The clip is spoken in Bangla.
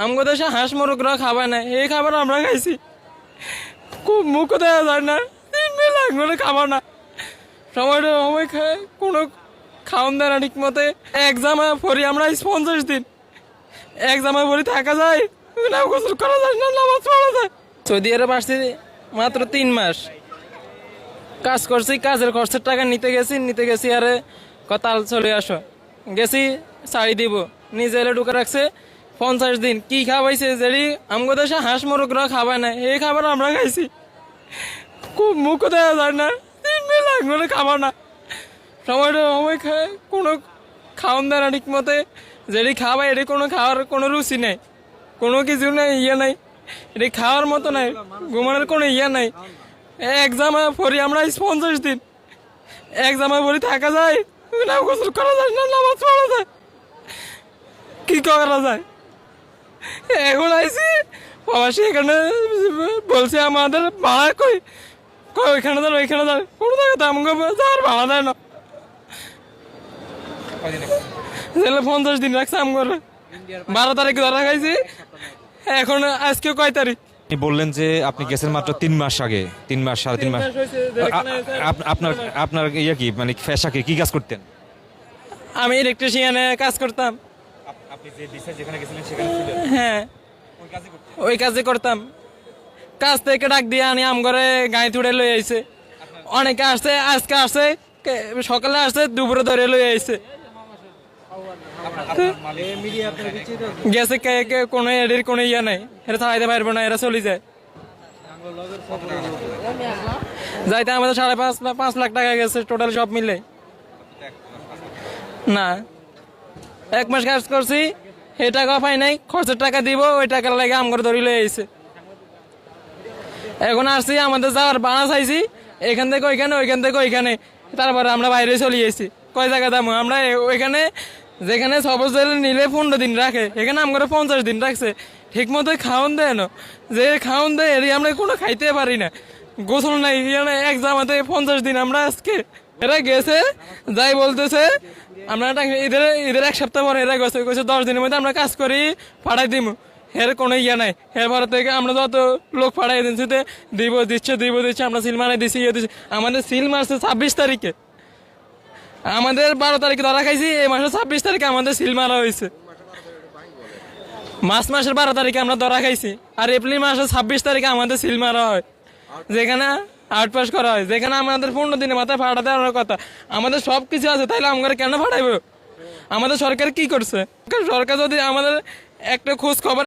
আমগো দেশে হাঁস মোরগরা খাবার নাই, এই খাবার আমরা খাইছি। খুব মুখ দেওয়া যায় না, 3 দিন লাগবে খাবার না, সময়টা সময় খায় কোনো খাওয়ান দেয় না ঠিক মতে। এক জামা পরি আমরা 50 দিন, এক জামা পরি থাকা যায় না, গোসল করা যায় না, নামাজ পড়া যায়। সৌদি আরব আসছি মাত্র 3 মাস কাজ করছি, কাজের খরচের টাকা নিতে গেছি আরে কতাল চলে আসো, গেছি শাড়ি দিব, নিজে এলে ঢুকে রাখছে 50 দিন। কি খাওয়াইছে যেটি আমগো দেশে হাঁস মোরগরা খাবার নাই, এই খাবার আমরা খাইছি। খুব মুখ দেওয়া যায় না, 3 দিন লাগবে খাবার না, সময়টা সময় খায় কোনো খাওয়ান দেয় না ঠিক মতে। যেটি খাওয়াই এটি কোনো খাওয়ার কোনো রুচি নেই, কোনো কিছু নাই, নাই এটি খাওয়ার মতো নাই, ঘুমানোর কোনো নাই। এক জামা পরি আমরা 50 দিন, এক জামা পরি থাকা যায় না, গোসল করা যায় না, নামাজ পড়া যায়, কি করা যায়। এখন আইসি প্রবাসী, এখানে বলছে আমাদের ভাড়া কই ওইখানে যান ওইখানে যান, কোনো জায়গাতে আমাকে যাওয়ার ভাড়া দেয় না। 50 দিন রাখছে আমার, 12 তারিখ ধরা খাইছি, এখন আজকে কয় তারিখ। আপনি বললেন যে আপনি গেছেন মাত্র 3 মাস আগে, 3 মাস 3.5 মাস। আপনার আপনার ইয়ে কি, মানে পেশাকে কি কাজ করতেন? আমি ইলেকট্রিশিয়ানে কাজ করতাম। আপনি যে দেশে যেখানে গেছিলেন সেখানে ছিলেন? হ্যাঁ, ওই কাজে করতাম। কাজ থেকে ডাক দিয়ে আনি আমঘরে গায়ে তুড়ে লই আইছে, অনেকে আসছে, আজকে আসছে, সকালে আসছে, দুপুরে ধরে লই আইছে। গেছে কোনো এদের কোনো ইয়ে নাই, এরা চালাইতে পারবো না, এরা চলে যায়। যাইতে আমাদের 5.5 লাখ টাকা গেছে টোটাল সব মিলে। না, 1 মাস কাজ করছি, এই টাকা পাই নাই, খরচের টাকা দিব, ওই টাকার লাগে আমগর ধরি লই আইছে। এখন আসছি, আমাদের যাওয়ার বানা চাইছি, এখান থেকে ওইখানে, ওইখান থেকে ওইখানে, তারপরে আমরা বাইরে চলে আসছি। কয় জায়গা দাম আমরা ওইখানে, যেখানে সবজ নিলে 15 দিন রাখে, এখানে আমরা 50 দিন রাখছে। ঠিক মতো খাওয়ান দেয় না, যে খাওয়ান দেয় এর আমরা কোনো খাইতে পারি না, গোসল নাই, এক জামাতে 50 দিন আমরা আজকে। এরা গেছে যাই বলতেছে আমরা ঈদের 1 সপ্তাহ পরে এরা গেছে, 10 দিনের মধ্যে আমরা কাজ করি পাঠাই দিব, এর কোনো ইয়ে নাই। এরপরে থেকে আমরা যত লোক পাঠাই দিচ্ছি দিচ্ছে, আমরা সিল মারাই দিচ্ছি, দিচ্ছি। আমাদের সিল মারছে 26 তারিখে, আমাদের 12 তারিখে ধরা খাইছি, এই মাসের 26 তারিখে আমাদের সিল মারা হয়েছে। মাসের 12 তারিখে আমরা ধরা খাইছি, আর এপ্রিল মাসের 26 তারিখে আমাদের সিল মারা হয়, যেখানে আউটপাস করা হয়, যেখানে আমাদের 15 দিনের মাথায় ফাটা দেওয়ার কথা। আমাদের সব কিছু আছে, তাইলে আমরা কেন ফাটাইব? আমাদের সরকার কি করছে? সরকার যদি আমাদের একটা খোঁজ খবর